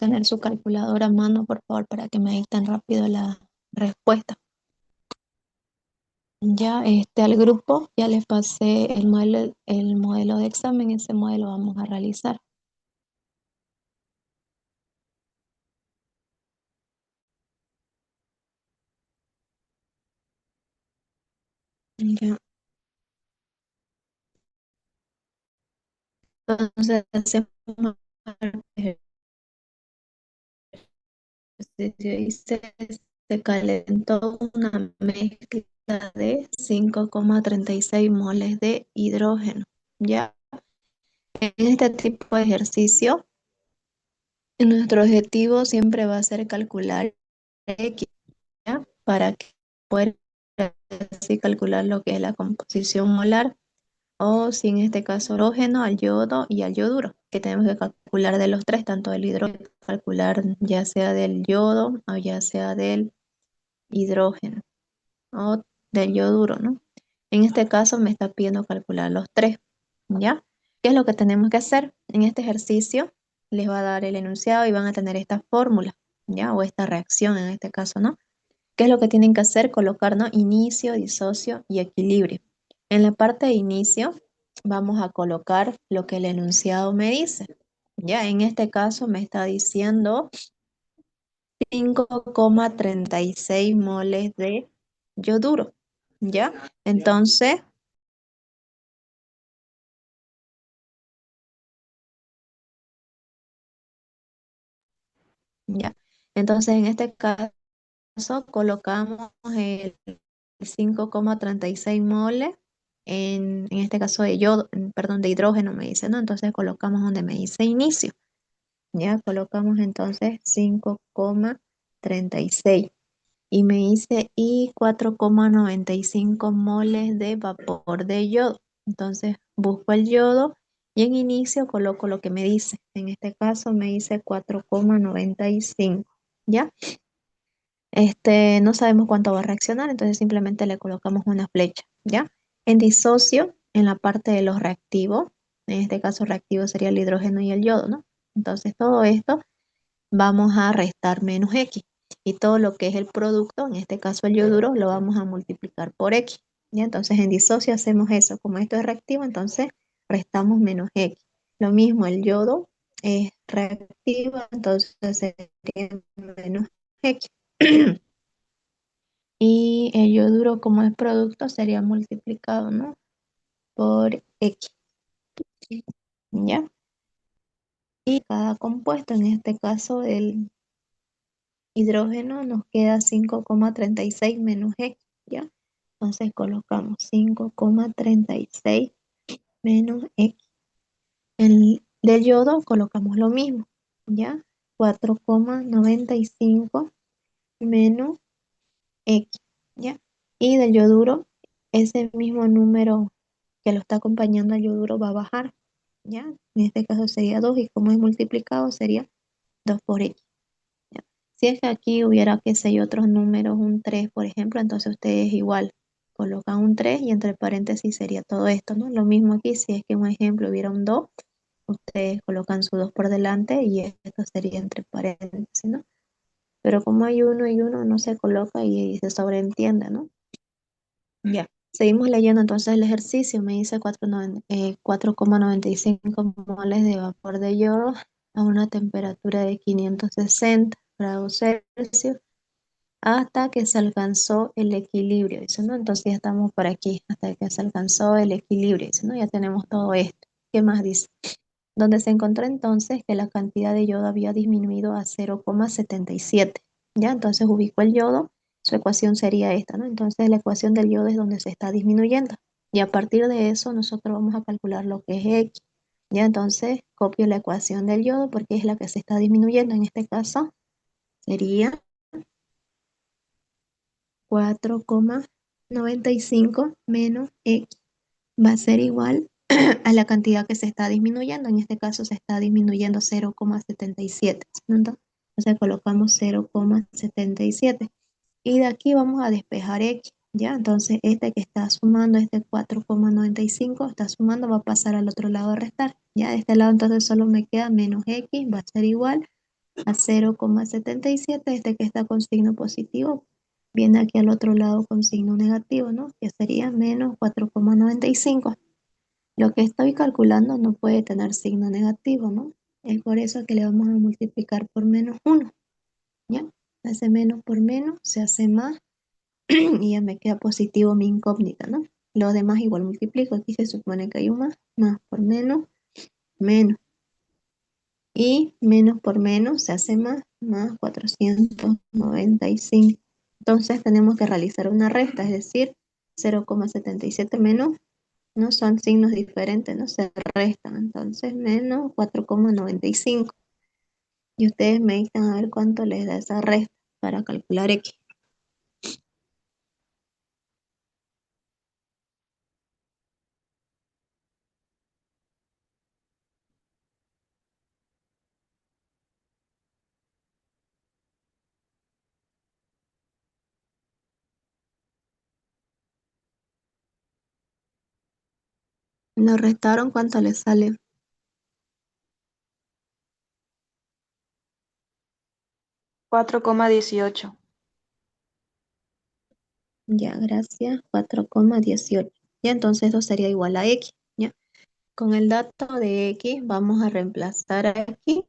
tener su calculadora a mano, por favor, para que me dicten rápido la respuesta. Ya al grupo ya les pasé el modelo de examen, ese modelo vamos a realizar. Ya. Entonces hacemos el ejercicio y se calentó una mezcla de 5,36 moles de hidrógeno. Ya en este tipo de ejercicio, nuestro objetivo siempre va a ser calcular X, ¿ya? Para que poder así calcular lo que es la composición molar, o si en este caso hidrógeno, al yodo y al yoduro, que tenemos que calcular de los tres, tanto del hidrógeno, calcular ya sea del yodo o ya sea del hidrógeno o del yoduro, ¿no? En este caso me está pidiendo calcular los tres, ¿ya? ¿Qué es lo que tenemos que hacer? En este ejercicio les va a dar el enunciado y van a tener esta fórmula, ¿ya? O esta reacción en este caso, ¿no? ¿Qué es lo que tienen que hacer? Colocar, ¿no? Inicio, disocio y equilibrio. En la parte de inicio vamos a colocar lo que el enunciado me dice. Ya, en este caso me está diciendo 5,36 moles de yoduro. ¿Ya? Entonces, ya. Entonces, en este caso colocamos el 5,36 moles en este caso de yodo, perdón, de hidrógeno me dice, ¿no? Entonces colocamos donde me dice inicio. Ya colocamos entonces 5,36 y me dice y 4,95 moles de vapor de yodo. Entonces busco el yodo y en inicio coloco lo que me dice. En este caso me dice 4,95. ¿Ya? No sabemos cuánto va a reaccionar, entonces simplemente le colocamos una flecha, ¿ya? En disocio, en la parte de los reactivos, en este caso reactivo sería el hidrógeno y el yodo, ¿no? Entonces todo esto vamos a restar menos X y todo lo que es el producto, en este caso el yoduro, lo vamos a multiplicar por X, ¿ya? Entonces en disocio hacemos eso, como esto es reactivo, entonces restamos menos X. Lo mismo el yodo es reactivo, entonces sería menos X. Y el yoduro como es producto sería multiplicado, ¿no? Por X, ¿ya? Y cada compuesto, en este caso el hidrógeno, nos queda 5,36 menos X, ¿ya? Entonces colocamos 5,36 menos X. El del yodo colocamos lo mismo, ¿ya? 4,95 menos X, ¿ya? Y del yoduro, ese mismo número que lo está acompañando al yoduro va a bajar, ¿ya? En este caso sería 2 y como es multiplicado sería 2 por X, ¿ya? Si es que aquí hubiera, qué sé yo, otros números, un 3 por ejemplo, entonces ustedes igual colocan un 3 y entre paréntesis sería todo esto, ¿no? Lo mismo aquí, si es que un ejemplo hubiera un 2, ustedes colocan su 2 por delante y esto sería entre paréntesis, ¿no? Pero como hay uno y uno, no se coloca y se sobreentiende, ¿no? Ya. Seguimos leyendo entonces el ejercicio. Me dice 4,95 moles de vapor de yodo a una temperatura de 560 grados Celsius hasta que se alcanzó el equilibrio. Dice, ¿no? Entonces ya estamos por aquí, hasta que se alcanzó el equilibrio. Dice, ¿no? Ya tenemos todo esto. ¿Qué más dice? Donde se encontró entonces que la cantidad de yodo había disminuido a 0,77. ¿Ya? Entonces ubicó el yodo, su ecuación sería esta, ¿no? Entonces la ecuación del yodo es donde se está disminuyendo. Y a partir de eso nosotros vamos a calcular lo que es X. ¿Ya? Entonces copio la ecuación del yodo porque es la que se está disminuyendo. En este caso sería 4,95 menos X. Va a ser igual a la cantidad que se está disminuyendo. En este caso se está disminuyendo 0,77. ¿No? Entonces colocamos 0,77. Y de aquí vamos a despejar X. ¿Ya? Entonces este que está sumando, este 4,95 está sumando, va a pasar al otro lado a restar. ¿Ya? De este lado entonces solo me queda menos X, va a ser igual a 0,77, este que está con signo positivo, viene aquí al otro lado con signo negativo, ¿no? Que sería menos 4,95. Lo que estoy calculando no puede tener signo negativo, ¿no? Es por eso que le vamos a multiplicar por menos 1, ¿ya? Hace menos por menos, se hace más, y ya me queda positivo mi incógnita, ¿no? Lo demás igual multiplico, aquí se supone que hay un más por menos, menos. Y menos por menos se hace más 495. Entonces tenemos que realizar una resta, es decir, 0,77 menos, no son signos diferentes, no se restan. Entonces menos 4,95. Y ustedes me dicen a ver cuánto les da esa resta para calcular X. Lo restaron, ¿cuánto les sale? 4,18. Ya, gracias, 4,18. Ya, entonces eso sería igual a X, ¿ya? Con el dato de X vamos a reemplazar aquí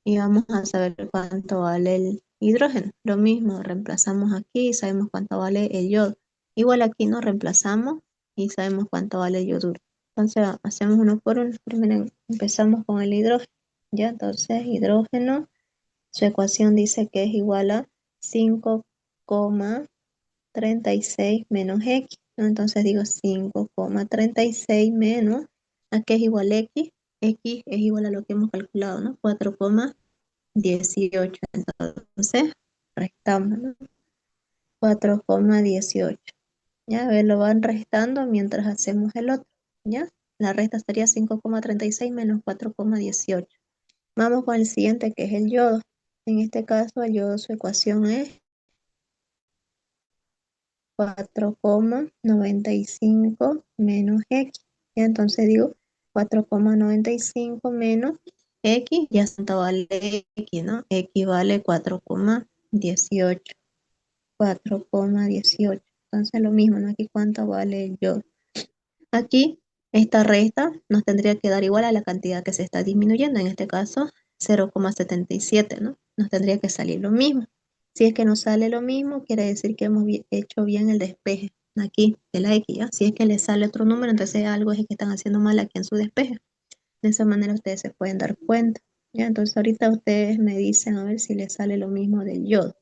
y vamos a saber cuánto vale el hidrógeno. Lo mismo, reemplazamos aquí y sabemos cuánto vale el yodo. Igual aquí nos reemplazamos y sabemos cuánto vale el yoduro. Entonces hacemos uno por uno. Primero empezamos con el hidrógeno. Ya, entonces hidrógeno, su ecuación dice que es igual a 5,36 menos X, ¿no? Entonces digo 5,36 menos, ¿a qué es igual X? X es igual a lo que hemos calculado, ¿no? 4,18. Entonces, restamos, ¿no? 4,18. Ya, a ver, lo van restando mientras hacemos el otro, ¿ya? La resta sería 5,36 menos 4,18. Vamos con el siguiente, que es el yodo. En este caso, el yodo, su ecuación es 4,95 menos X. Y entonces digo 4,95 menos X, ya cuánto vale X, ¿no? X vale 4,18. 4,18. Entonces lo mismo, ¿no? Aquí cuánto vale el yodo. Aquí esta resta nos tendría que dar igual a la cantidad que se está disminuyendo, en este caso 0,77, ¿no? Nos tendría que salir lo mismo. Si es que nos sale lo mismo, quiere decir que hemos hecho bien el despeje aquí de la X, ¿ya? Si es que le sale otro número, entonces algo es que están haciendo mal aquí en su despeje. De esa manera ustedes se pueden dar cuenta, ¿ya? Entonces ahorita ustedes me dicen a ver si les sale lo mismo del yodo.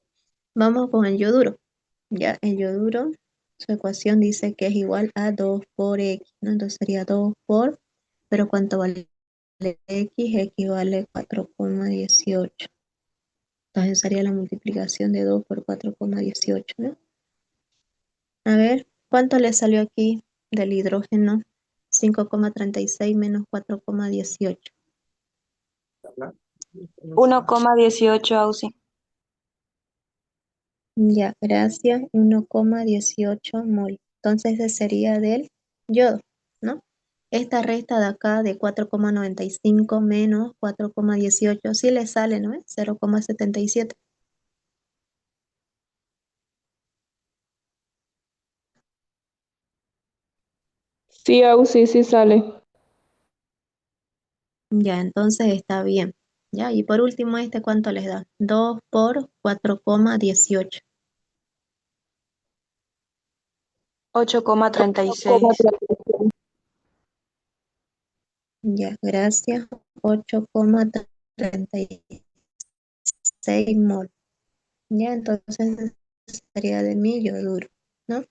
Vamos con el yoduro. Ya, el yoduro, su ecuación dice que es igual a 2 por X, ¿no? Entonces sería 2 por, pero ¿cuánto vale X? X vale 4,18. Entonces sería la multiplicación de 2 por 4,18, ¿no? A ver, ¿cuánto le salió aquí del hidrógeno? 5,36 menos 4,18. 1,18, Ausi. Ya, gracias, 1,18 mol. Entonces ese sería del yodo, ¿no? Esta resta de acá de 4,95 menos 4,18 sí le sale, ¿no? 0,77. Sí, Ausi, sí sale. Ya, entonces está bien. Ya, y por último, ¿este cuánto les da? 2 por 4,18. 8,36. Ya, gracias. 8,36 mol. Ya, entonces sería de mi yoduro, ¿no?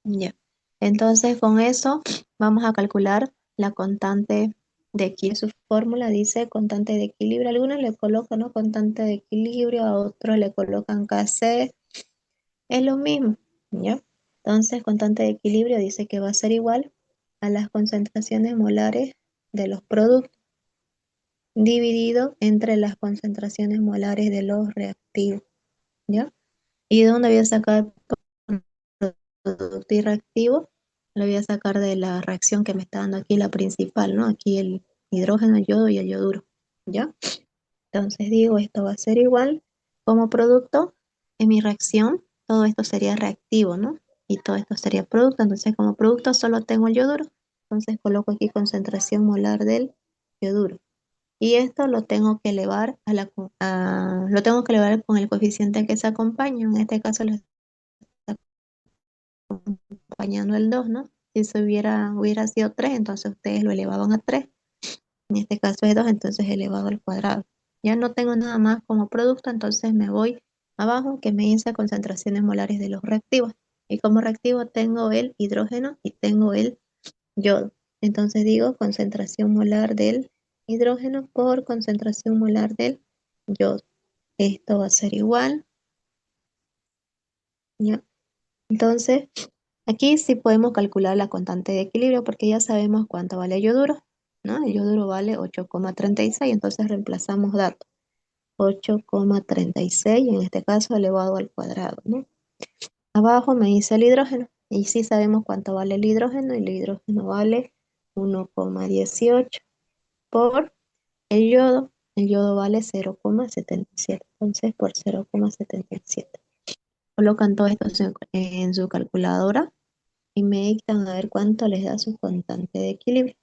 Ya. Entonces, con eso vamos a calcular la constante de equilibrio. Su fórmula dice constante de equilibrio. Algunos le colocan, ¿no? Constante de equilibrio, a otros le colocan Kc. Es lo mismo, ¿ya? Entonces, constante de equilibrio dice que va a ser igual a las concentraciones molares de los productos dividido entre las concentraciones molares de los reactivos, ¿ya? ¿Y de dónde voy a sacar producto y reactivo? Lo voy a sacar de la reacción que me está dando aquí la principal, ¿no? Aquí el hidrógeno, el yodo y el yoduro, ¿ya? Entonces digo, esto va a ser igual como producto en mi reacción. Todo esto sería reactivo, ¿no? Y todo esto sería producto. Entonces como producto solo tengo el yoduro. Entonces coloco aquí concentración molar del yoduro. Y esto lo tengo que elevar lo tengo que elevar con el coeficiente que se acompaña. En este caso lo está acompañando el 2, ¿no? Si eso hubiera sido 3, entonces ustedes lo elevaban a 3. En este caso es 2, entonces elevado al cuadrado. Ya no tengo nada más como producto, entonces me voy abajo que me dice concentraciones molares de los reactivos. Y como reactivo tengo el hidrógeno y tengo el yodo. Entonces digo concentración molar del hidrógeno por concentración molar del yodo. Esto va a ser igual, ¿ya? Entonces, aquí sí podemos calcular la constante de equilibrio porque ya sabemos cuánto vale el yoduro, ¿no? El yoduro vale 8,36, entonces reemplazamos datos. 8,36, en este caso elevado al cuadrado, ¿no? Abajo me dice el hidrógeno, y sí sabemos cuánto vale el hidrógeno, y el hidrógeno vale 1,18 por el yodo vale 0,77, entonces por 0,77. Colocan todo esto en su calculadora y me dictan a ver cuánto les da su constante de equilibrio.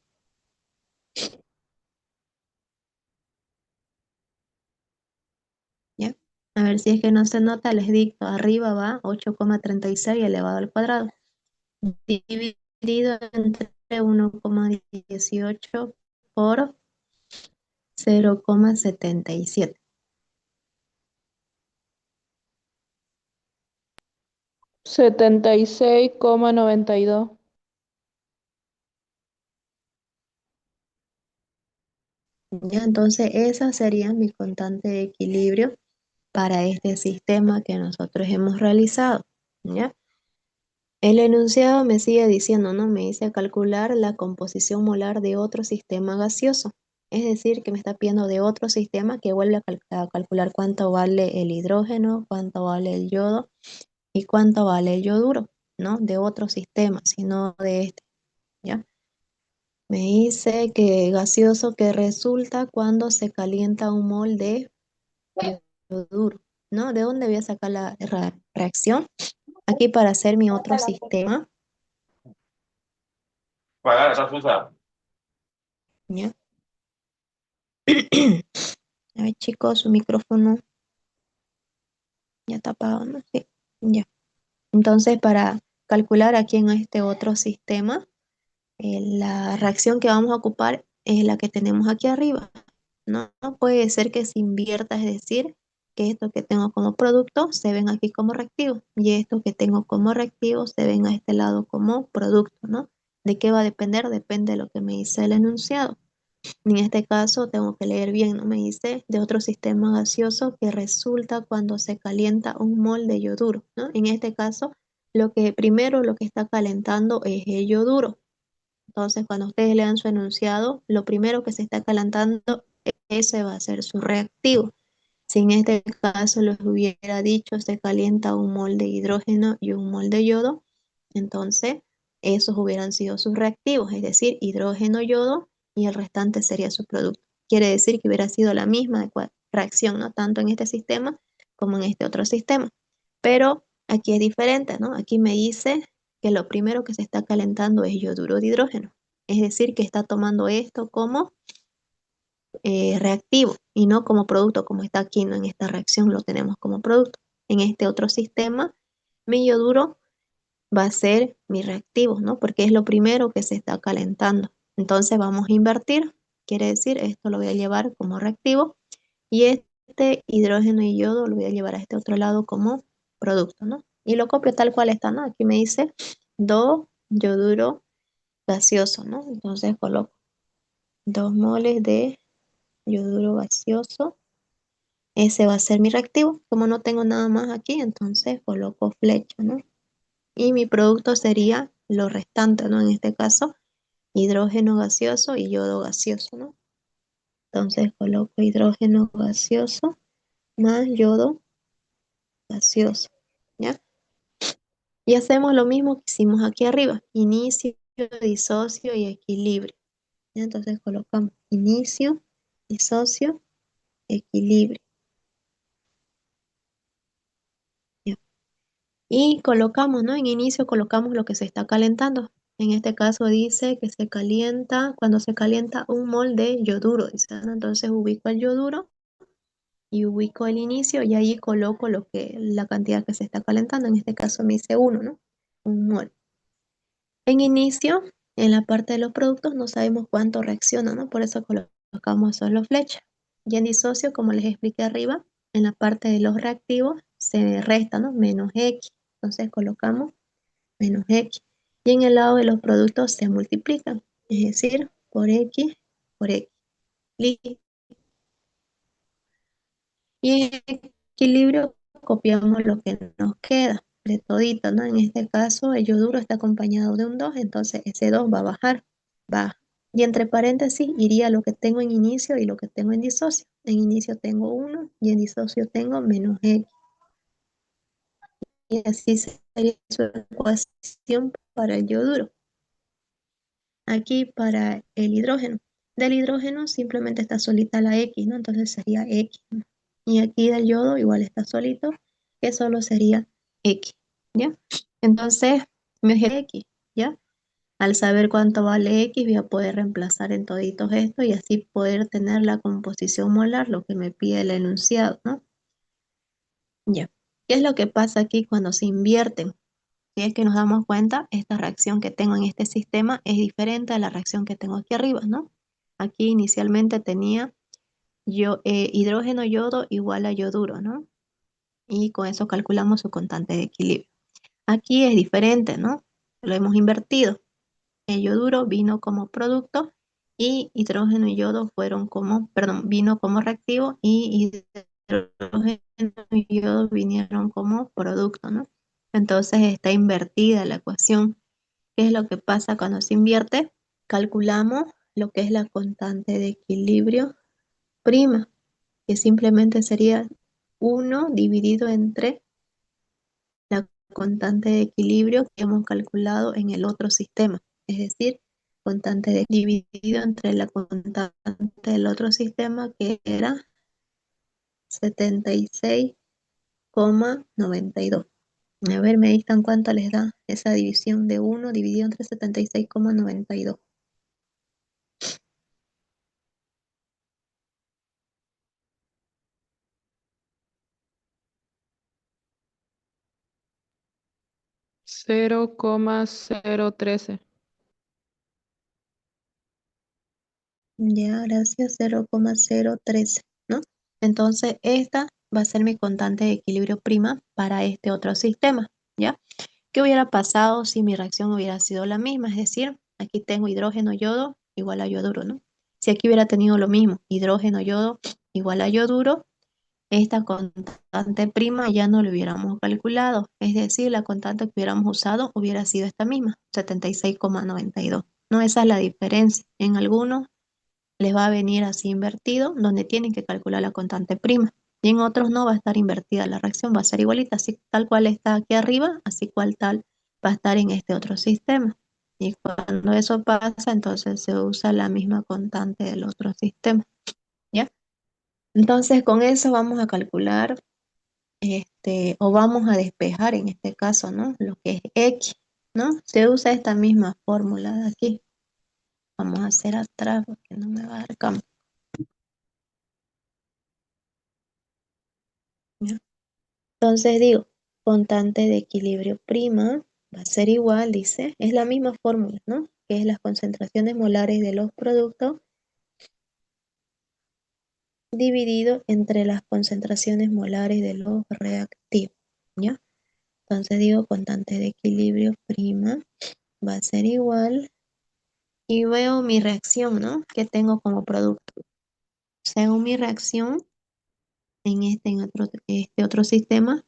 ¿Ya? A ver si es que no se nota, les dicto, arriba va 8,36 elevado al cuadrado, dividido entre 1,18 por 0,77. 76,92. ¿Ya? Entonces esa sería mi constante de equilibrio para este sistema que nosotros hemos realizado. ¿Ya? El enunciado me sigue diciendo, ¿no? Me dice calcular la composición molar de otro sistema gaseoso. Es decir, que me está pidiendo de otro sistema que vuelve a calcular cuánto vale el hidrógeno, cuánto vale el yodo y cuánto vale el yoduro, ¿no? De otro sistema, sino de este, ¿ya? Me dice que gaseoso que resulta cuando se calienta un mol de yoduro, ¿no? ¿De dónde voy a sacar la reacción? Aquí para hacer mi otro sistema, Pagar esa fusa. ¿ya? A ver, chicos, su micrófono ya está apagado, ¿no? Sí, ya. Entonces, para calcular aquí en este otro sistema, la reacción que vamos a ocupar es la que tenemos aquí arriba, ¿no? No puede ser que se invierta, es decir, que esto que tengo como producto se ven aquí como reactivo y esto que tengo como reactivo se ven a este lado como producto, ¿no? ¿De qué va a depender? Depende de lo que me dice el enunciado. En este caso tengo que leer bien, ¿no? Me dice de otro sistema gaseoso que resulta cuando se calienta un mol de yoduro, ¿no? En este caso, lo que está calentando es el yoduro. Entonces, cuando ustedes lean su enunciado, lo primero que se está calentando, ese va a ser su reactivo. Si en este caso les hubiera dicho se calienta un mol de hidrógeno y un mol de yodo, entonces esos hubieran sido sus reactivos, es decir, hidrógeno, yodo y el restante sería su producto. Quiere decir que hubiera sido la misma reacción, ¿no? Tanto en este sistema como en este otro sistema. Pero aquí es diferente, ¿no? Aquí me dice que lo primero que se está calentando es yoduro de hidrógeno. Es decir, que está tomando esto como reactivo y no como producto, como está aquí, ¿no? En esta reacción lo tenemos como producto. En este otro sistema, mi yoduro va a ser mi reactivo, ¿no? Porque es lo primero que se está calentando. Entonces vamos a invertir, quiere decir, esto lo voy a llevar como reactivo y este hidrógeno y yodo lo voy a llevar a este otro lado como producto, ¿no? Y lo copio tal cual está, ¿no? Aquí me dice do yoduro gaseoso, ¿no? Entonces coloco 2 moles de yoduro gaseoso. Ese va a ser mi reactivo. Como no tengo nada más aquí, entonces coloco flecha, ¿no? Y mi producto sería lo restante, ¿no? En este caso, hidrógeno gaseoso y yodo gaseoso, ¿no? Entonces coloco hidrógeno gaseoso más yodo gaseoso, ¿ya? Y hacemos lo mismo que hicimos aquí arriba, inicio, disocio y equilibrio. ¿Ya? Entonces colocamos inicio, disocio, equilibrio. Ya. Y colocamos, ¿no? En inicio colocamos lo que se está calentando. En este caso dice que se calienta, cuando se calienta 1 mol de yoduro, dice, ¿no? Entonces ubico el yoduro y ubico el inicio y ahí coloco la cantidad que se está calentando. En este caso me dice 1, ¿no? 1 mol. En inicio, en la parte de los productos no sabemos cuánto reacciona, ¿no? Por eso colocamos solo flecha. Y en disocio, como les expliqué arriba, en la parte de los reactivos se resta, ¿no? Menos X. Entonces colocamos menos X. Y en el lado de los productos se multiplican, es decir, por X, por X. Listo. Y en equilibrio copiamos lo que nos queda de todito, ¿no? En este caso el yoduro está acompañado de un 2, entonces ese 2 va a bajar, baja. Y entre paréntesis iría lo que tengo en inicio y lo que tengo en disocio. En inicio tengo 1 y en disocio tengo menos X. Y así sería su ecuación para el yoduro. Aquí para el hidrógeno. Del hidrógeno simplemente está solita la X, ¿no? Entonces sería X. Y aquí del yodo igual está solito, que solo sería X, ¿ya? Entonces, me dije X, ¿ya? Al saber cuánto vale X, voy a poder reemplazar en toditos esto y así poder tener la composición molar, lo que me pide el enunciado, ¿no? Ya. ¿Qué es lo que pasa aquí cuando se invierten? Si es que nos damos cuenta, esta reacción que tengo en este sistema es diferente a la reacción que tengo aquí arriba, ¿no? Aquí inicialmente tenía hidrógeno yodo igual a yoduro, ¿no? Y con eso calculamos su constante de equilibrio. Aquí es diferente, ¿no? Lo hemos invertido. El yoduro vino como producto y hidrógeno y yodo vino como reactivo y hidrógeno y yodo vinieron como producto, ¿no? Entonces está invertida la ecuación. ¿Qué es lo que pasa cuando se invierte? Calculamos lo que es la constante de equilibrio prima, que simplemente sería 1 dividido entre la constante de equilibrio que hemos calculado en el otro sistema. Es decir, dividido entre la constante del otro sistema que era 76,92. A ver, me dictan cuánto les da esa división de 1 dividido entre 76,92. 0,013. Ya, gracias, 0,013, ¿no? Entonces, esta va a ser mi constante de equilibrio prima para este otro sistema, ¿ya? ¿Qué hubiera pasado si mi reacción hubiera sido la misma? Es decir, aquí tengo hidrógeno yodo igual a yoduro, ¿no? Si aquí hubiera tenido lo mismo, hidrógeno yodo igual a yoduro, esta constante prima ya no lo hubiéramos calculado. Es decir, la constante que hubiéramos usado hubiera sido esta misma, 76,92. No, esa es la diferencia. En algunos les va a venir así invertido, donde tienen que calcular la constante prima. Y en otros no va a estar invertida la reacción, va a ser igualita, así tal cual está aquí arriba, así cual tal va a estar en este otro sistema. Y cuando eso pasa, entonces se usa la misma constante del otro sistema, ¿ya? Entonces con eso vamos a calcular, o vamos a despejar en este caso, ¿no? Lo que es X, ¿no? Se usa esta misma fórmula de aquí. Vamos a hacer atrás porque no me va a dar campo. ¿Ya? Entonces digo, constante de equilibrio prima va a ser igual, dice, es la misma fórmula, ¿no? Que es las concentraciones molares de los productos dividido entre las concentraciones molares de los reactivos, ¿ya? Entonces digo, constante de equilibrio prima va a ser igual y veo mi reacción, ¿no? Que tengo como producto. Según mi reacción en este otro sistema,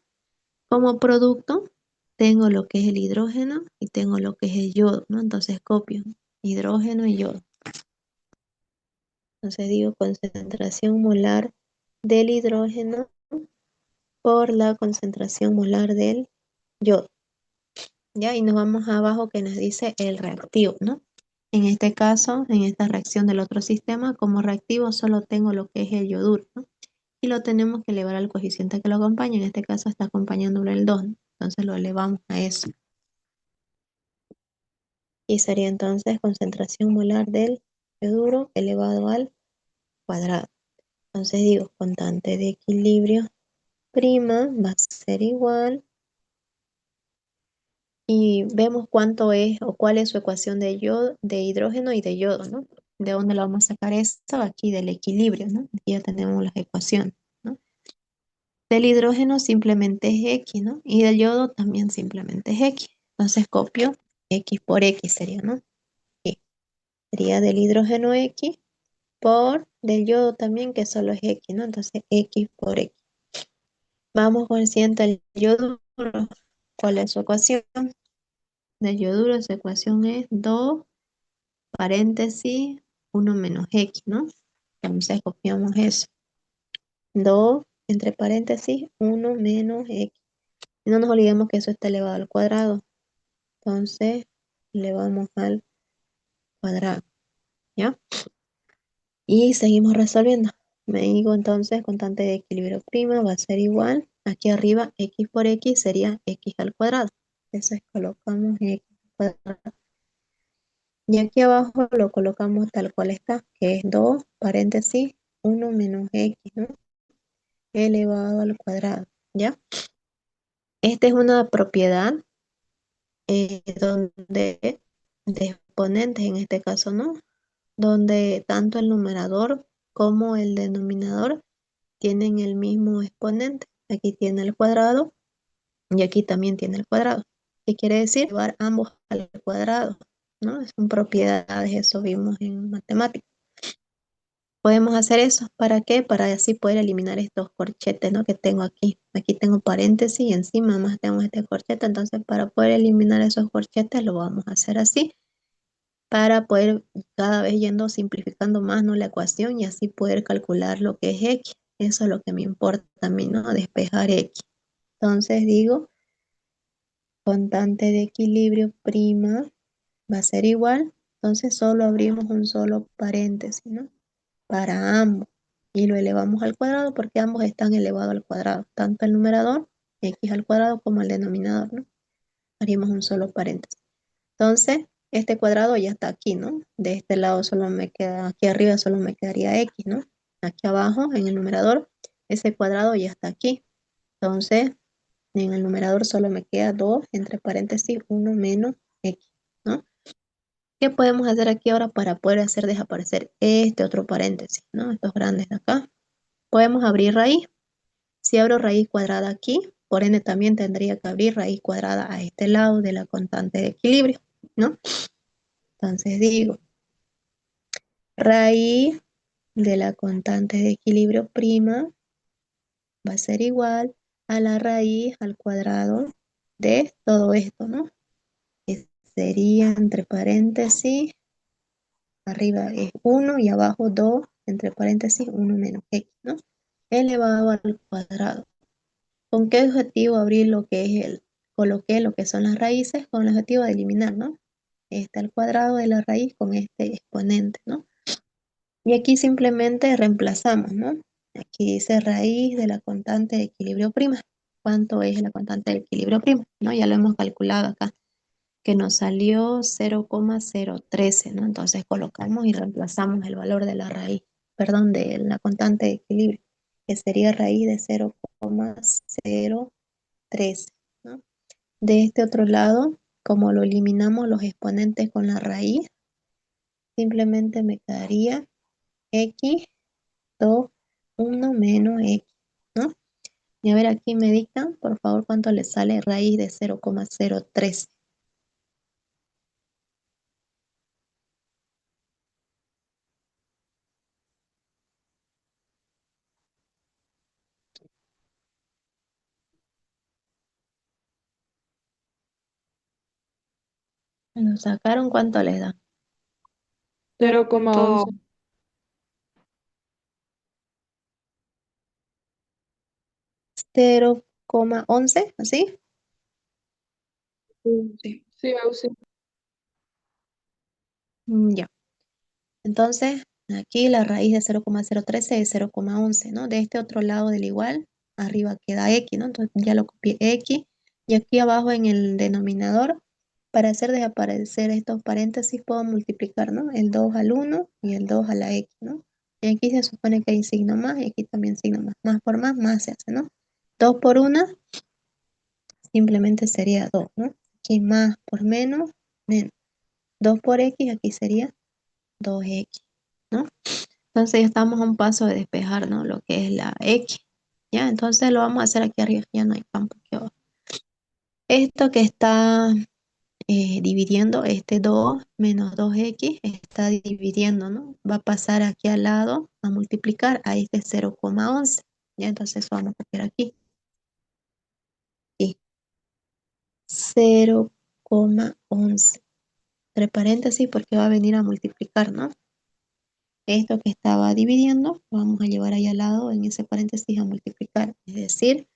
como producto tengo lo que es el hidrógeno y tengo lo que es el yodo, ¿no? Entonces copio hidrógeno y yodo. Entonces digo concentración molar del hidrógeno por la concentración molar del yodo. ¿Ya? Y nos vamos abajo que nos dice el reactivo, ¿no? En este caso, en esta reacción del otro sistema, como reactivo solo tengo lo que es el yoduro, ¿no? y lo tenemos que elevar al coeficiente que lo acompaña. En este caso está acompañándolo el 2, ¿no? Entonces lo elevamos a eso. Y sería entonces concentración molar del yoduro elevado al cuadrado. Entonces digo, constante de equilibrio prima va a ser igual. Y vemos cuánto es o cuál es su ecuación de yodo, de hidrógeno y de yodo, ¿no? ¿De dónde lo vamos a sacar esto? Aquí del equilibrio, ¿no? Aquí ya tenemos las ecuaciones, ¿no? Del hidrógeno simplemente es X, ¿no? Y del yodo también simplemente es X. Entonces copio X por X sería, ¿no? Y sería del hidrógeno X por del yodo también, que solo es X, ¿no? Entonces X por X. Vamos con el siguiente, el yoduro. ¿Cuál es su ecuación? Del yoduro, su ecuación es 2 paréntesis 1 menos X, ¿no? Entonces copiamos eso. 2 entre paréntesis 1 menos X. Y no nos olvidemos que eso está elevado al cuadrado. Entonces, elevamos al cuadrado, ¿ya? Y seguimos resolviendo. Me digo entonces, constante de equilibrio prima va a ser igual. Aquí arriba, X por X sería X al cuadrado. Entonces colocamos X al cuadrado. Y aquí abajo lo colocamos tal cual está, que es 2 paréntesis 1 menos X, ¿no? Elevado al cuadrado, ¿ya? Esta es una propiedad donde de exponentes, en este caso, ¿no? Donde tanto el numerador como el denominador tienen el mismo exponente. Aquí tiene el cuadrado y aquí también tiene el cuadrado. ¿Qué quiere decir? Llevar ambos al cuadrado, ¿no? Son propiedades, eso vimos en matemáticas. Podemos hacer eso. ¿Para qué? Para así poder eliminar estos corchetes, ¿no? Que tengo aquí. Aquí tengo paréntesis y encima más tengo este corchete. Entonces, para poder eliminar esos corchetes, lo vamos a hacer así. Para poder cada vez yendo simplificando más, ¿no? La ecuación y así poder calcular lo que es X. Eso es lo que me importa a mí, ¿no? Despejar X. Entonces digo, constante de equilibrio prima va a ser igual. Entonces solo abrimos un solo paréntesis, ¿no? Para ambos y lo elevamos al cuadrado porque ambos están elevados al cuadrado, tanto el numerador x al cuadrado como el denominador, ¿no? Haríamos un solo paréntesis. Entonces, este cuadrado ya está aquí, ¿no? De este lado solo me queda, aquí arriba solo me quedaría x, ¿no? Aquí abajo en el numerador, ese cuadrado ya está aquí. Entonces, en el numerador solo me queda 2 entre paréntesis 1 menos x, ¿no? ¿Qué podemos hacer aquí ahora para poder hacer desaparecer este otro paréntesis, ¿no? Estos grandes de acá. Podemos abrir raíz. Si abro raíz cuadrada aquí, por ende también tendría que abrir raíz cuadrada a este lado de la constante de equilibrio, ¿no? Entonces digo, raíz de la constante de equilibrio prima va a ser igual a la raíz al cuadrado de todo esto, ¿no? Que sería entre paréntesis, arriba es 1 y abajo 2, entre paréntesis 1 menos x, ¿no? Elevado al cuadrado. ¿Con qué objetivo abrir lo que es coloqué lo que son las raíces con el objetivo de eliminar, ¿no? Está el cuadrado de la raíz con este exponente, ¿no? Y aquí simplemente reemplazamos, ¿no? Aquí dice raíz de la constante de equilibrio prima. ¿Cuánto es la constante de equilibrio prima? ¿No? Ya lo hemos calculado acá, que nos salió 0,013, ¿no? Entonces colocamos y reemplazamos el valor de la raíz, perdón, de la constante de equilibrio, que sería raíz de 0,013, ¿no? De este otro lado, como lo eliminamos los exponentes con la raíz, simplemente me quedaría x 2, 1 menos x, ¿no? Y a ver, aquí me dictan, por favor, cuánto le sale raíz de 0,013. ¿Lo sacaron? ¿Cuánto les da? 0,11. 0,11, ¿así? Sí. Sí, Auxi. Ya. Entonces, Aquí la raíz de 0,013 es 0,11, ¿no? De este otro lado del igual, arriba queda X, ¿no? Entonces ya lo copié X. Y aquí abajo en el denominador, para hacer desaparecer estos paréntesis, puedo multiplicar, ¿no? El 2 al 1 y el 2 a la X, ¿no? Y aquí se supone que hay signo más y aquí también signo más. Más por más se hace, ¿no? 2 por 1 simplemente sería 2, ¿no? Aquí más por menos, menos. 2 por X, aquí sería 2X, ¿no? Entonces ya estamos a un paso de despejar, ¿no? Lo que es la X, ¿ya? Entonces lo vamos a hacer aquí arriba, ya no hay campo aquí abajo. Esto que está dividiendo, este 2 menos 2X, está dividiendo, ¿no? Va a pasar aquí al lado a multiplicar a este 0,11, ¿ya? Entonces eso vamos a copiar aquí. Y 0,11, entre paréntesis, porque va a venir a multiplicar, ¿no? Esto que estaba dividiendo, lo vamos a llevar ahí al lado en ese paréntesis a multiplicar. Es decir,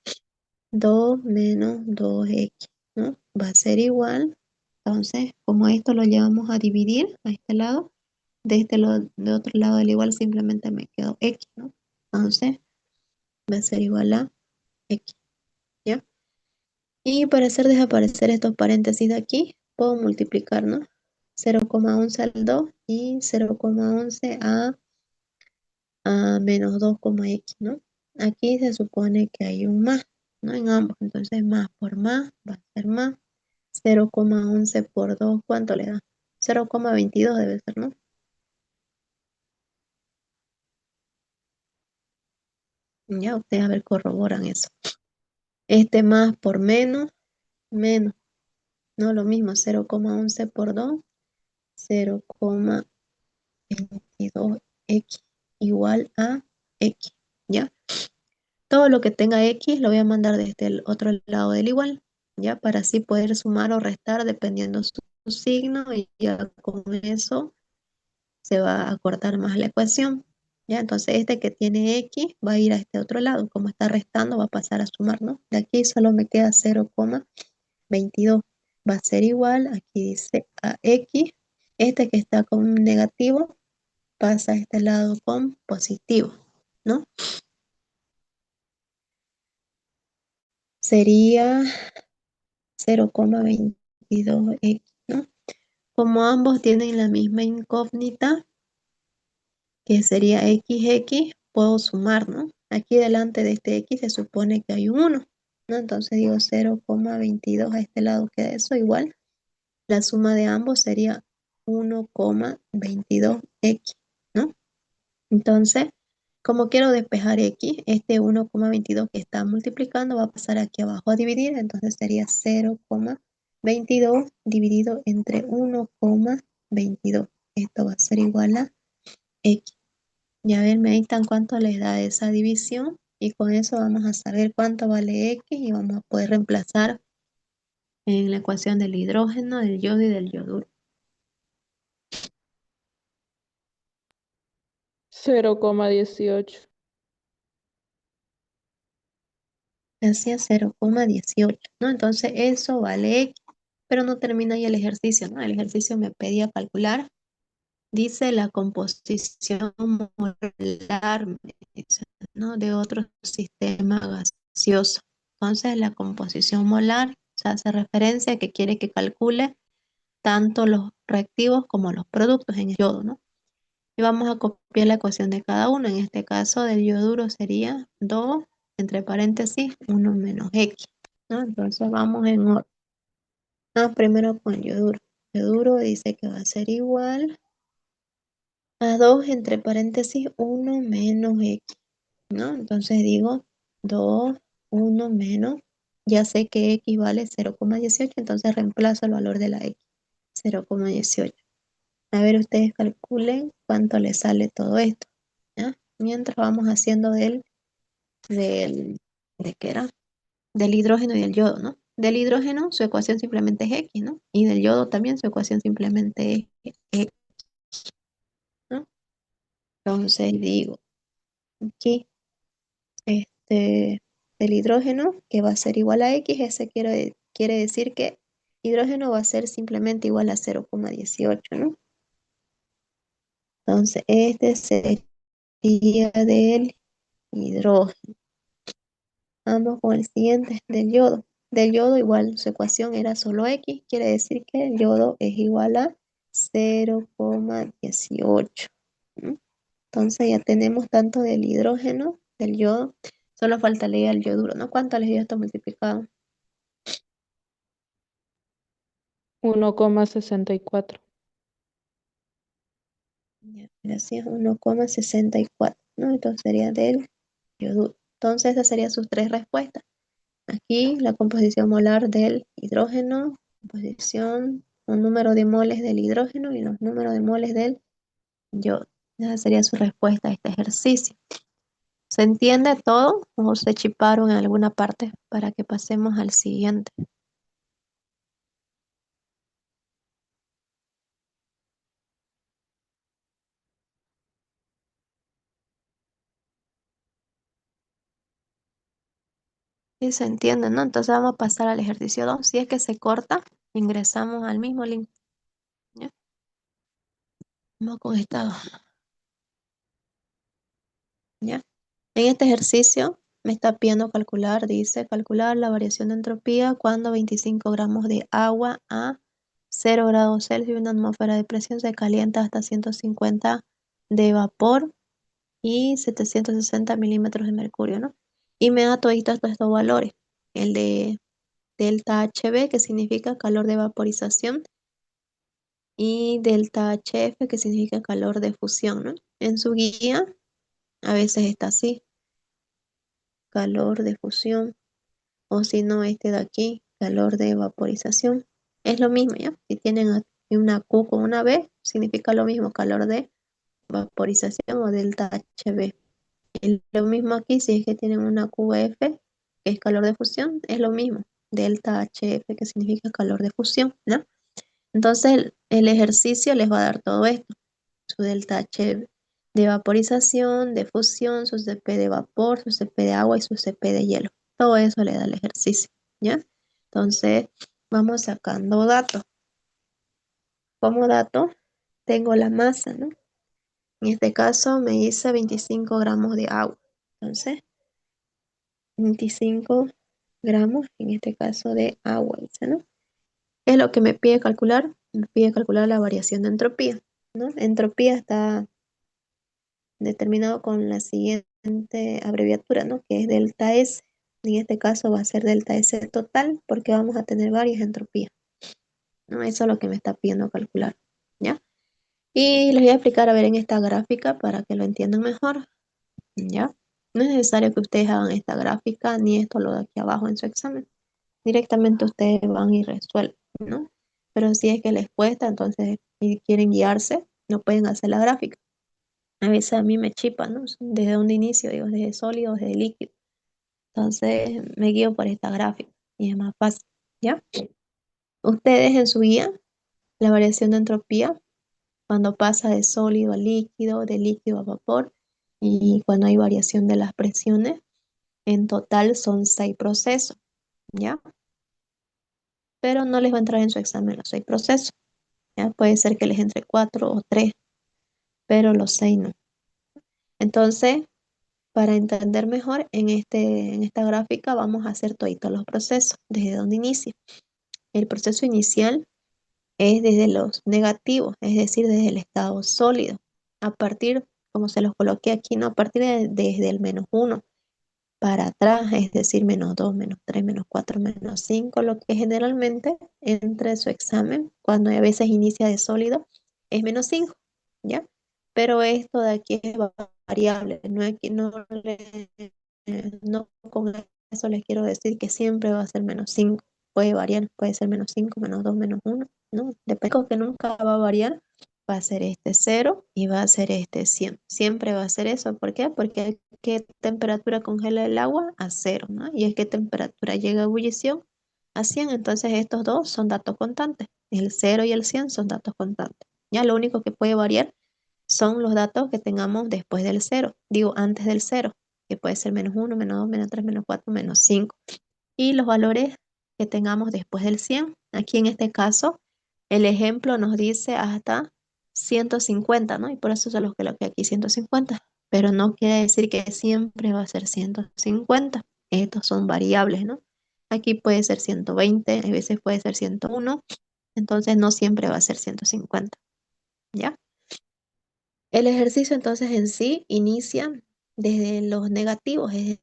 2 menos 2X, ¿no? Va a ser igual. Entonces, como esto lo llevamos a dividir a este lado, de otro lado del igual simplemente me quedo X, ¿no? Entonces, va a ser igual a X, ¿ya? Y para hacer desaparecer estos paréntesis de aquí, puedo multiplicar, ¿no? 0,11 al 2 y 0,11 a menos 2,x, ¿no? Aquí se supone que hay un más, ¿no? En ambos, entonces más por más va a ser más. 0,11 por 2, ¿cuánto le da? 0,22 debe ser, ¿no? Ya ustedes a ver, corroboran eso. Este más por menos, menos, no lo mismo, 0,11 por 2, 0,22x igual a x, ¿ya? Todo lo que tenga X lo voy a mandar desde el otro lado del igual, ¿ya? Para así poder sumar o restar dependiendo su signo y ya con eso se va a acortar más la ecuación, ¿ya? Entonces este que tiene X va a ir a este otro lado, como está restando va a pasar a sumar, ¿no? De aquí solo me queda 0,22, va a ser igual, aquí dice a X, este que está con negativo pasa a este lado con positivo, ¿no? Sería 0,22x, ¿no? Como ambos tienen la misma incógnita, que sería XX, puedo sumar, ¿no? Aquí delante de este X se supone que hay un 1, ¿no? Entonces digo 0,22 a este lado queda eso igual. La suma de ambos sería 1,22x, ¿no? Entonces, como quiero despejar X, este 1,22 que está multiplicando va a pasar aquí abajo a dividir, entonces sería 0,22 dividido entre 1,22. Esto va a ser igual a X. Ya ven, meditan cuánto les da esa división y con eso vamos a saber cuánto vale X y vamos a poder reemplazar en la ecuación del hidrógeno, del yodo y del yoduro. 0,18. Hacia 0,18, ¿no? Entonces eso vale X, pero no termina ahí el ejercicio, ¿no? El ejercicio me pedía calcular, dice la composición molar, me dice, ¿no? De otro sistema gaseoso. Entonces la composición molar se hace referencia a que quiere que calcule tanto los reactivos como los productos en el yodo, ¿no? Y vamos a copiar la ecuación de cada uno. En este caso del yoduro sería 2, entre paréntesis, 1 menos X, ¿no? Entonces vamos en orden. Primero con yoduro. Yoduro dice que va a ser igual a 2, entre paréntesis, 1 menos X, ¿no? Entonces digo 2, 1 menos, ya sé que X vale 0,18, entonces reemplazo el valor de la X, 0,18. A ver, ustedes calculen cuánto les sale todo esto, ¿ya? Mientras vamos haciendo ¿de qué era? Del hidrógeno y del yodo, ¿no? Del hidrógeno su ecuación simplemente es X, ¿no? Y del yodo también su ecuación simplemente es X, ¿no? Entonces digo, aquí, del hidrógeno, que va a ser igual a X, ese quiere decir que hidrógeno va a ser simplemente igual a 0,18, ¿no? Entonces, este sería del hidrógeno. Vamos con el siguiente, del yodo. Del yodo igual su ecuación era solo X, quiere decir que el yodo es igual a 0,18. ¿Mm? Entonces ya tenemos tanto del hidrógeno, del yodo, solo faltaría el yoduro, ¿no? ¿Cuánto les dio esto multiplicado? 1,64. Ya, así es 1,64, ¿no? Entonces sería del yoduro. Entonces esas serían sus tres respuestas. Aquí la composición molar del hidrógeno, composición, un número de moles del hidrógeno y los números de moles del yodo. Esa sería su respuesta a este ejercicio. ¿Se entiende todo o se chiparon en alguna parte para que pasemos al siguiente? Sí, se entiende, ¿no? Entonces vamos a pasar al ejercicio 2. Si es que se corta, ingresamos al mismo link. ¿Ya? Vamos con esta. ¿Ya? En este ejercicio me está pidiendo calcular, dice, calcular la variación de entropía cuando 25 gramos de agua a 0 grados Celsius, una atmósfera de presión, se calienta hasta 150 de vapor y 760 milímetros de mercurio, ¿no? Y me da toditos estos valores. El de delta HB, que significa calor de vaporización, y delta HF, que significa calor de fusión, ¿no? En su guía a veces está así, calor de fusión, o si no, este de aquí, calor de vaporización. Es lo mismo, ¿ya? Si tienen aquí una Q con una B, significa lo mismo, calor de vaporización o delta HB. Es lo mismo aquí, si es que tienen una QF, que es calor de fusión, es lo mismo, delta HF, que significa calor de fusión, ¿no? Entonces el ejercicio les va a dar todo esto, su delta H de vaporización, de fusión, su CP de vapor, su CP de agua y su CP de hielo. Todo eso le da el ejercicio, ¿ya? Entonces vamos sacando datos. Como dato tengo la masa, ¿no? En este caso me dice 25 gramos de agua. Entonces, 25 gramos, en este caso de agua, dice, ¿no? ¿Qué es lo que me pide calcular? Me pide calcular la variación de entropía, ¿no? Entropía está determinado con la siguiente abreviatura, ¿no? Que es delta S. En este caso va a ser delta S total porque vamos a tener varias entropías, ¿no? Eso es lo que me está pidiendo calcular, ¿ya? Y les voy a explicar a ver en esta gráfica para que lo entiendan mejor, ¿ya? No es necesario que ustedes hagan esta gráfica ni esto lo de aquí abajo en su examen. Directamente ustedes van y resuelven, ¿no? Pero si es que les cuesta, entonces, y quieren guiarse, no pueden hacer la gráfica. A veces a mí me chipa, ¿no? ¿Desde dónde inicio? Digo, desde sólido, desde líquido. Entonces me guío por esta gráfica y es más fácil, ¿ya? Ustedes en su guía, la variación de entropía, cuando pasa de sólido a líquido, de líquido a vapor, y cuando hay variación de las presiones, en total son 6 procesos, ¿ya? Pero no les va a entrar en su examen los 6 procesos, ¿ya? Puede ser que les entre 4 o 3, pero los 6 no. Entonces, para entender mejor, en esta gráfica vamos a hacer todos los procesos, desde donde inicia. El proceso inicial es desde los negativos, es decir, desde el estado sólido. A partir, como se los coloqué aquí, ¿no? A partir desde el -1 para atrás, es decir, -2, -3, -4, -5, lo que generalmente entre su examen, cuando a veces inicia de sólido, es -5, ¿ya? Pero esto de aquí es variable, no, no con eso les quiero decir que siempre va a ser -5, puede variar, puede ser -5, -2, -1, ¿no? Depende, que nunca va a variar, va a ser este 0 y va a ser este 100. Siempre va a ser eso. ¿Por qué? Porque ¿qué temperatura congela el agua? A 0, ¿no? Y es que temperatura llega a ebullición a 100. Entonces estos dos son datos constantes. El 0 y el 100 son datos constantes. Ya lo único que puede variar son los datos que tengamos después del 0. Digo, antes del 0, que puede ser -1, -2, -3, -4, -5. Y los valores que tengamos después del 100. Aquí en este caso, el ejemplo nos dice hasta 150, ¿no? Y por eso se los coloqué aquí 150. Pero no quiere decir que siempre va a ser 150. Estos son variables, ¿no? Aquí puede ser 120, a veces puede ser 101. Entonces no siempre va a ser 150, ¿ya? El ejercicio entonces en sí inicia desde los negativos, es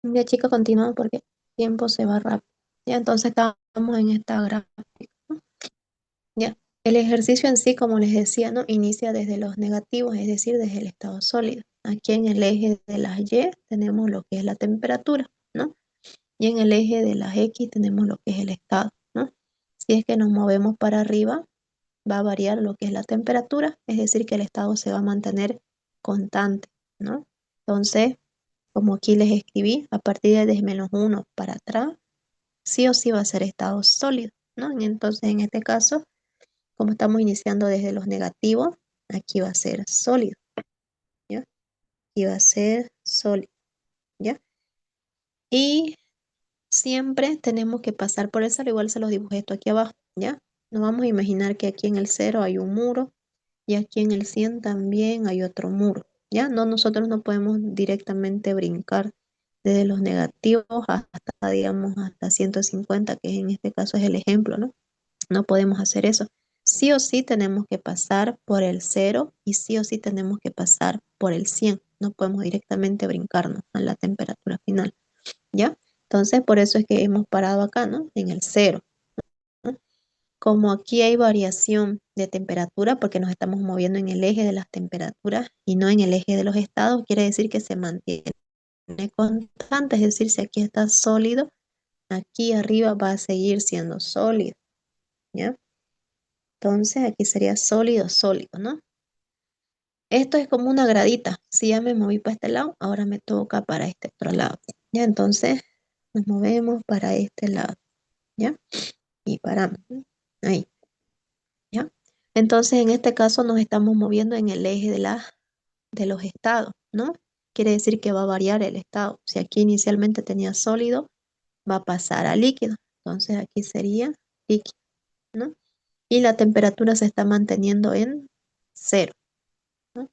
ya chica, continúa porque el tiempo se va rápido. Ya, entonces estamos en esta gráfica, ¿no? Ya, el ejercicio en sí, como les decía, ¿no? Inicia desde los negativos, es decir, desde el estado sólido. Aquí en el eje de las Y tenemos lo que es la temperatura, ¿no? Y en el eje de las X tenemos lo que es el estado, ¿no? Si es que nos movemos para arriba, va a variar lo que es la temperatura, es decir, que el estado se va a mantener constante, ¿no? Entonces, como aquí les escribí, a partir de -1 para atrás, sí o sí va a ser estado sólido, ¿no? Entonces, en este caso, como estamos iniciando desde los negativos, aquí va a ser sólido, ¿ya? Aquí va a ser sólido, ¿ya? Y siempre tenemos que pasar por eso, al igual se los dibujé esto aquí abajo, ¿ya? Nos vamos a imaginar que aquí en el 0 hay un muro y aquí en el 100 también hay otro muro, ¿ya? No, nosotros no podemos directamente brincar desde los negativos hasta, digamos, hasta 150, que en este caso es el ejemplo, ¿no? No podemos hacer eso. Sí o sí tenemos que pasar por el 0 y sí o sí tenemos que pasar por el 100. No podemos directamente brincarnos a la temperatura final, ¿ya? Entonces, por eso es que hemos parado acá, ¿no? En el 0, ¿no? Como aquí hay variación de temperatura, porque nos estamos moviendo en el eje de las temperaturas y no en el eje de los estados, quiere decir que se mantiene constante, es decir, si aquí está sólido, aquí arriba va a seguir siendo sólido, ¿ya? Entonces aquí sería sólido, sólido, ¿no? Esto es como una gradita. Si ya me moví para este lado, ahora me toca para este otro lado. Ya, entonces nos movemos para este lado, ¿ya? Y paramos, ¿no? Ahí, ¿ya? Entonces en este caso nos estamos moviendo en el eje de los estados, ¿no? Quiere decir que va a variar el estado. Si aquí inicialmente tenía sólido, va a pasar a líquido. Entonces aquí sería líquido, ¿no? Y la temperatura se está manteniendo en 0, ¿no?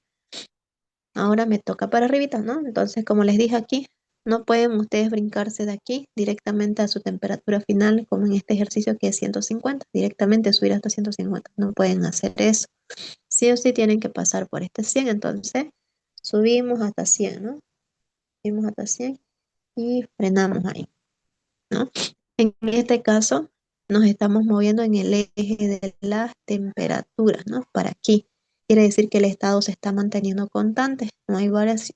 Ahora me toca para arribita, ¿no? Entonces, como les dije aquí, no pueden ustedes brincarse de aquí directamente a su temperatura final, como en este ejercicio que es 150, directamente subir hasta 150. No pueden hacer eso. Sí o sí tienen que pasar por este 100. Entonces, subimos hasta 100, ¿no? Subimos hasta 100 y frenamos ahí, ¿no? En este caso, nos estamos moviendo en el eje de las temperaturas, ¿no? Para aquí. Quiere decir que el estado se está manteniendo constante, no hay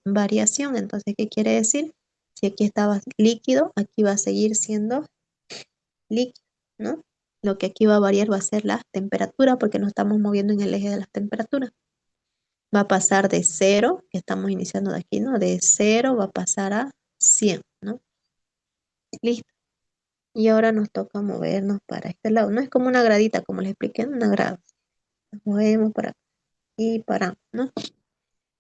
variación. Entonces, ¿qué quiere decir? Si aquí estaba líquido, aquí va a seguir siendo líquido, ¿no? Lo que aquí va a variar va a ser la temperatura, porque nos estamos moviendo en el eje de las temperaturas. Va a pasar de 0, que estamos iniciando de aquí, ¿no? De 0 va a pasar a 100, ¿no? Listo. Y ahora nos toca movernos para este lado. No es como una gradita, como les expliqué, una grada. Nos movemos para aquí y paramos, ¿no?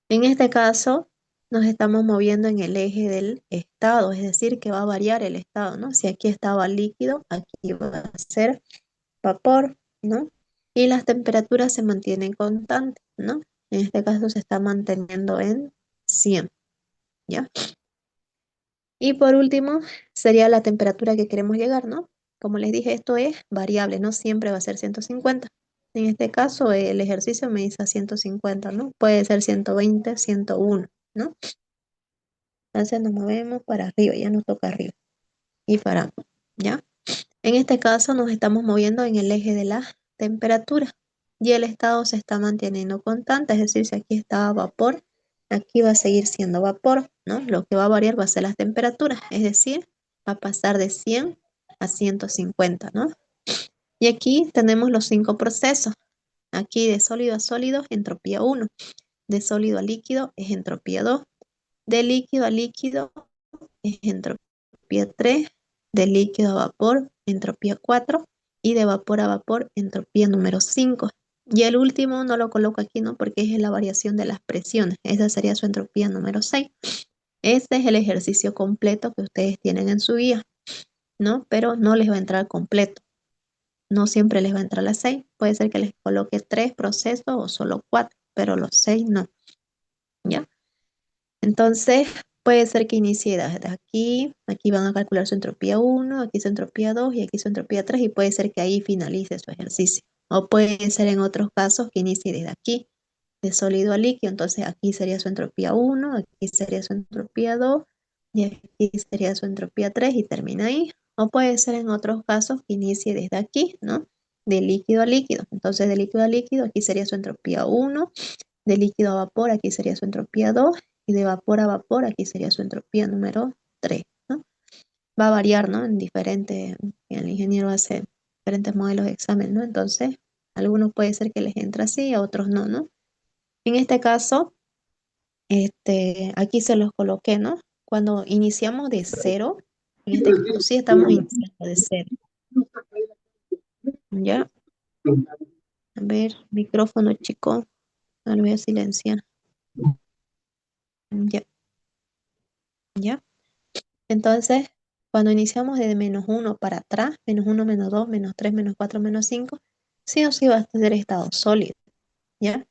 En este caso, nos estamos moviendo en el eje del estado, es decir, que va a variar el estado, ¿no? Si aquí estaba líquido, aquí va a ser vapor, ¿no? Y las temperaturas se mantienen constantes, ¿no? En este caso se está manteniendo en 100, ¿ya? Y por último, sería la temperatura que queremos llegar, ¿no? Como les dije, esto es variable, no siempre va a ser 150. En este caso, el ejercicio me dice a 150, ¿no? Puede ser 120, 101, ¿no? Entonces nos movemos para arriba, ya nos toca arriba. Y paramos, ¿ya? En este caso nos estamos moviendo en el eje de la temperatura y el estado se está manteniendo constante, es decir, si aquí estaba vapor, aquí va a seguir siendo vapor, ¿no? Lo que va a variar va a ser las temperaturas, es decir, va a pasar de 100 a 150, ¿no? Y aquí tenemos los 5 procesos. Aquí de sólido a sólido, entropía 1, de sólido a líquido es entropía 2, de líquido a líquido es entropía 3, de líquido a vapor, entropía 4, y de vapor a vapor, entropía número 5. Y el último no lo coloco aquí, ¿no? Porque es la variación de las presiones. Esa sería su entropía número 6. Este es el ejercicio completo que ustedes tienen en su guía, ¿no? Pero no les va a entrar completo. No siempre les va a entrar las 6. Puede ser que les coloque 3 procesos o solo 4, pero los 6 no, ¿ya? Entonces, puede ser que inicie desde aquí, aquí van a calcular su entropía 1, aquí su entropía 2 y aquí su entropía 3 y puede ser que ahí finalice su ejercicio. O puede ser en otros casos que inicie desde aquí, de sólido a líquido, entonces aquí sería su entropía 1, aquí sería su entropía 2 y aquí sería su entropía 3 y termina ahí. O puede ser en otros casos que inicie desde aquí, ¿no? De líquido a líquido. Entonces, de líquido a líquido, aquí sería su entropía 1, de líquido a vapor, aquí sería su entropía 2, y de vapor a vapor, aquí sería su entropía número 3, ¿no? Va a variar, ¿no? En diferentes, el ingeniero hace diferentes modelos de examen, ¿no? Entonces, algunos puede ser que les entre así, a otros no, ¿no? En este caso, aquí se los coloqué, ¿no? Cuando iniciamos de cero, en este caso sí estamos iniciando de cero, ¿ya? A ver, micrófono, chico, lo voy a silenciar, ya, ya. Entonces, cuando iniciamos de menos 1 para atrás, menos 1, menos 2, menos 3, menos 4, menos 5, sí o sí va a tener estado sólido, ¿ya?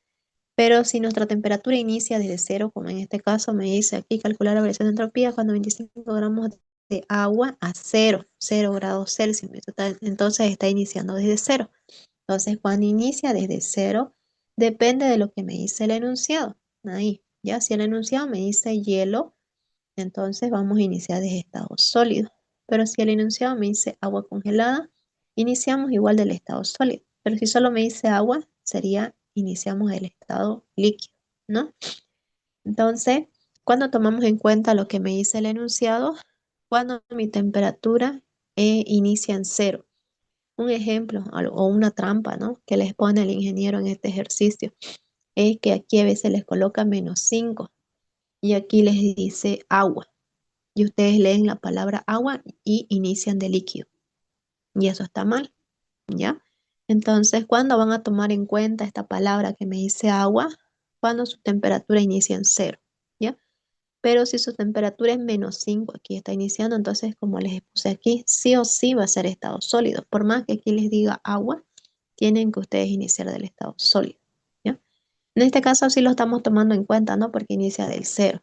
Pero si nuestra temperatura inicia desde cero, como en este caso me dice aquí, calcular la variación de entropía cuando 25 gramos de agua a cero, 0 grados Celsius. Entonces está iniciando desde cero. Entonces, cuando inicia desde cero, depende de lo que me dice el enunciado. Ahí, ya, si el enunciado me dice hielo, entonces vamos a iniciar desde estado sólido. Pero si el enunciado me dice agua congelada, iniciamos igual del estado sólido. Pero si solo me dice agua, sería iniciamos del estado líquido, ¿no? Entonces, cuando tomamos en cuenta lo que me dice el enunciado, cuando mi temperatura inicia en cero. Un ejemplo o una trampa, ¿no? Que les pone el ingeniero en este ejercicio es que aquí a veces les coloca menos 5 y aquí les dice agua y ustedes leen la palabra agua y inician de líquido. Y eso está mal, ¿ya? Entonces, ¿cuándo van a tomar en cuenta esta palabra que me dice agua? Cuando su temperatura inicia en cero, ¿ya? Pero si su temperatura es menos 5, aquí está iniciando, entonces, como les puse aquí, sí o sí va a ser estado sólido. Por más que aquí les diga agua, tienen que ustedes iniciar del estado sólido, ¿ya? En este caso sí lo estamos tomando en cuenta, ¿no? Porque inicia del cero,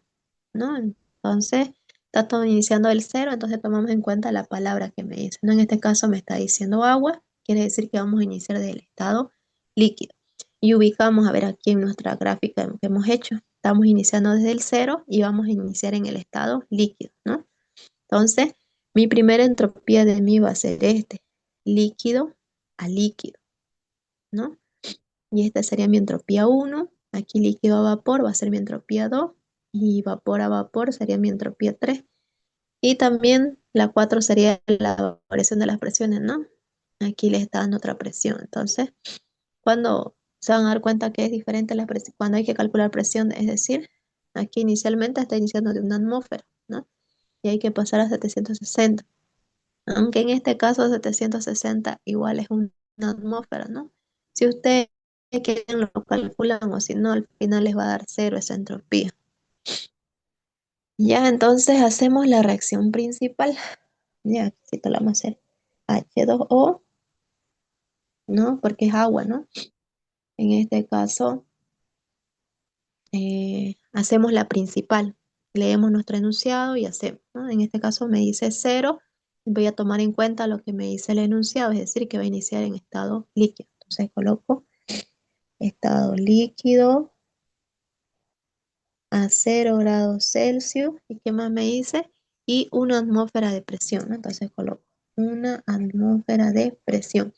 ¿no? Entonces, está todo iniciando del cero, entonces tomamos en cuenta la palabra que me dice, ¿no? En este caso me está diciendo agua, quiere decir que vamos a iniciar del estado líquido. Y ubicamos, a ver aquí en nuestra gráfica que hemos hecho, estamos iniciando desde el cero y vamos a iniciar en el estado líquido, ¿no? Entonces, mi primera entropía de mí va a ser líquido a líquido, ¿no? Y esta sería mi entropía 1. Aquí líquido a vapor va a ser mi entropía 2. Y vapor a vapor sería mi entropía 3. Y también la 4 sería la variación de las presiones, ¿no? Aquí le está dando otra presión. Entonces, cuando se van a dar cuenta que es diferente la presión, cuando hay que calcular presión, es decir, aquí inicialmente está iniciando de una atmósfera, ¿no? Y hay que pasar a 760. Aunque en este caso 760 igual es una atmósfera, ¿no? Si ustedes quieren lo calculan o si no, al final les va a dar cero esa entropía. Ya, entonces hacemos la reacción principal. Ya, aquí te la vamos a hacer H2O, ¿no? Porque es agua, ¿no? En este caso, hacemos la principal. leemos nuestro enunciado y hacemos, ¿no? En este caso me dice 0, voy a tomar en cuenta lo que me dice el enunciado, es decir, que va a iniciar en estado líquido. Entonces coloco estado líquido a 0 grados Celsius. ¿Y qué más me dice? Y una atmósfera de presión, ¿no? Entonces coloco una atmósfera de presión.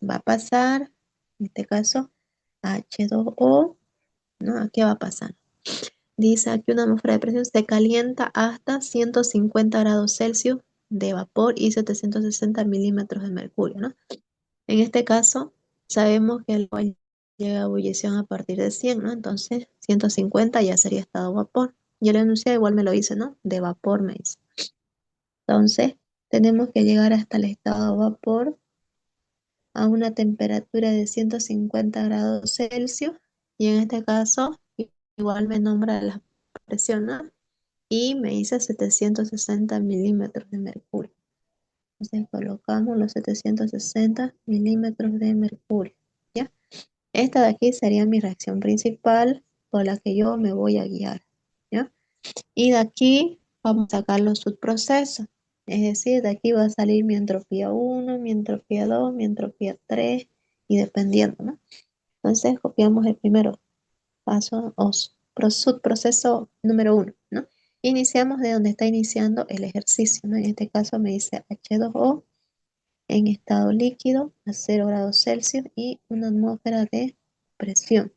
Va a pasar, en este caso, H2O, ¿no? ¿Qué va a pasar? Dice aquí una atmósfera de presión se calienta hasta 150 grados Celsius de vapor y 760 milímetros de mercurio, ¿no? En este caso, sabemos que el agua llega a ebullición a partir de 100, ¿no? Entonces, 150 ya sería estado vapor. Y el enunciado igual me lo dice, ¿no? De vapor me dice. Entonces, tenemos que llegar hasta el estado vapor a una temperatura de 150 grados Celsius. Y en este caso, igual me nombra la presión, ¿no? Y me dice 760 milímetros de mercurio. Entonces colocamos los 760 milímetros de mercurio, ¿ya? Esta de aquí sería mi reacción principal por la que yo me voy a guiar, ¿ya? Y de aquí vamos a sacar los subprocesos. Es decir, de aquí va a salir mi entropía 1, mi entropía 2, mi entropía 3 y dependiendo, ¿no? Entonces copiamos el primero paso o subproceso número 1, ¿no? Iniciamos de donde está iniciando el ejercicio, ¿no? En este caso me dice H2O en estado líquido a 0 grados Celsius y una atmósfera de presión.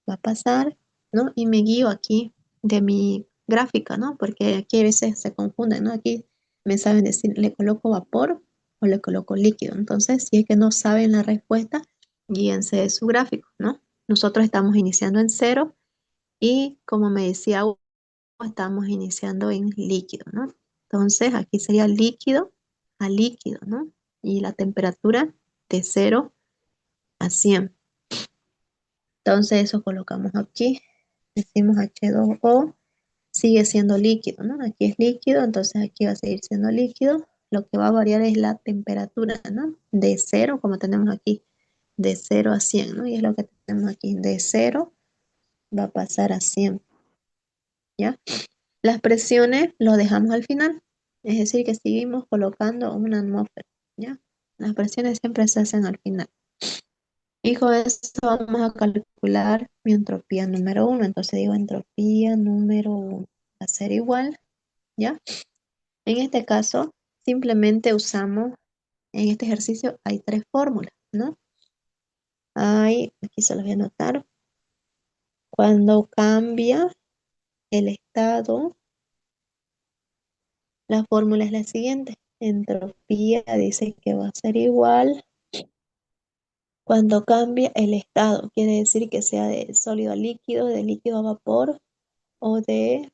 Va a pasar, ¿no? Y me guío aquí de mi gráfica, ¿no? Porque aquí a veces se confunden, ¿no? Aquí me saben decir, ¿le coloco vapor o le coloco líquido? Entonces, si es que no saben la respuesta, guíense de su gráfico, ¿no? Nosotros estamos iniciando en 0 y como me decía, estamos iniciando en líquido, ¿no? Entonces, aquí sería líquido a líquido, ¿no? Y la temperatura de 0 a 100. Entonces, eso colocamos aquí. Decimos H2O, sigue siendo líquido, ¿no? Aquí es líquido, entonces aquí va a seguir siendo líquido. Lo que va a variar es la temperatura, ¿no? De 0, como tenemos aquí, de 0 a 100, ¿no? Y es lo que tenemos aquí, de 0 va a pasar a 100, ¿ya? Las presiones lo dejamos al final, es decir, que seguimos colocando una atmósfera, ¿ya? Las presiones siempre se hacen al final. Y con eso vamos a calcular mi entropía número 1. Entonces digo entropía número 1 va a ser igual, ¿ya? En este caso, simplemente usamos, en este ejercicio hay 3 fórmulas, ¿no? Aquí se los voy a anotar. Cuando cambia el estado, la fórmula es la siguiente. Entropía dice que va a ser igual cuando cambia el estado. Quiere decir que sea de sólido a líquido, de líquido a vapor o este,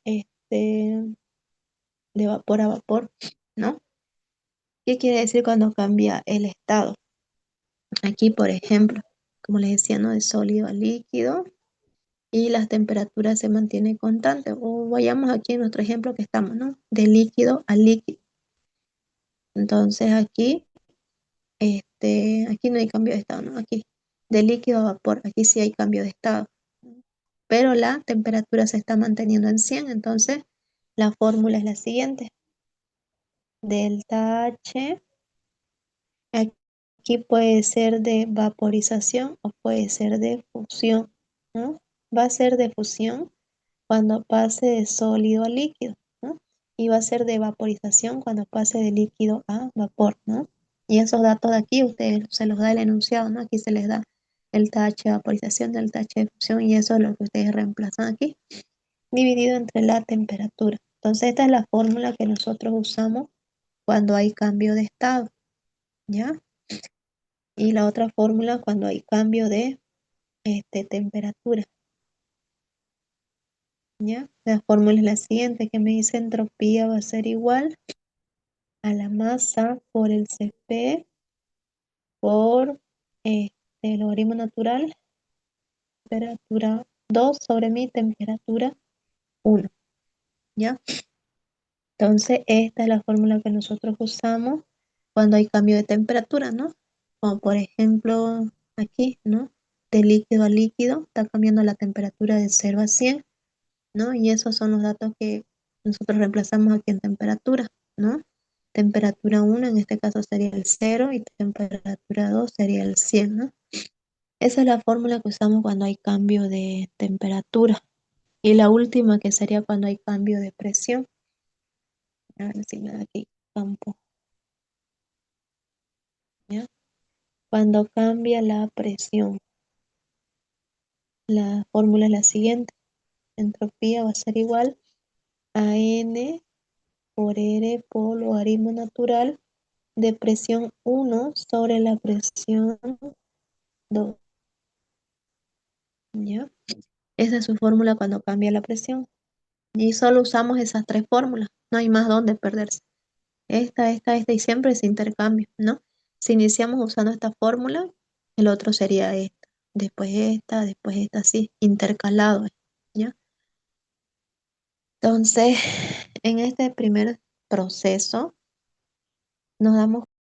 de vapor a vapor, ¿no? ¿Qué quiere decir cuando cambia el estado? Aquí, por ejemplo, como les decía, ¿no? De sólido a líquido y las temperaturas se mantienen constantes. O vayamos aquí en nuestro ejemplo que estamos, ¿no? De líquido a líquido. Entonces aquí no hay cambio de estado, ¿no? Aquí, de líquido a vapor, aquí sí hay cambio de estado. Pero la temperatura se está manteniendo en 100, entonces la fórmula es la siguiente. Delta H, aquí puede ser de vaporización o puede ser de fusión, ¿no? Va a ser de fusión cuando pase de sólido a líquido, ¿no? Y va a ser de vaporización cuando pase de líquido a vapor, ¿no? Y esos datos de aquí ustedes se los da el enunciado, ¿no? Aquí se les da el TH de vaporización, el TH de fusión y eso es lo que ustedes reemplazan aquí, dividido entre la temperatura. Entonces esta es la fórmula que nosotros usamos cuando hay cambio de estado, ¿ya? Y la otra fórmula cuando hay cambio de temperatura, ¿ya? La fórmula es la siguiente, que me dice entropía va a ser igual a la masa por el Cp por el logaritmo natural, temperatura 2 sobre mi temperatura 1, ¿ya? Entonces, esta es la fórmula que nosotros usamos cuando hay cambio de temperatura, ¿no? Como por ejemplo aquí, ¿no? De líquido a líquido, está cambiando la temperatura de 0 a 100. ¿no? Y esos son los datos que nosotros reemplazamos aquí en temperatura, ¿no? Temperatura 1 en este caso sería el 0 y temperatura 2 sería el 100, ¿no? Esa es la fórmula que usamos cuando hay cambio de temperatura. Y la última que sería cuando hay cambio de presión. A ver si me da aquí campo. ¿Ya? Cuando cambia la presión, la fórmula es la siguiente. Entropía va a ser igual a N por R por logaritmo natural de presión 1 sobre la presión 2. ¿Ya? Esa es su fórmula cuando cambia la presión. Y solo usamos esas tres fórmulas. No hay más donde perderse. Esta y siempre ese intercambio, ¿no? Si iniciamos usando esta fórmula, el otro sería después esta, así, intercalado, ¿ya? Entonces, en este primer proceso, nos damos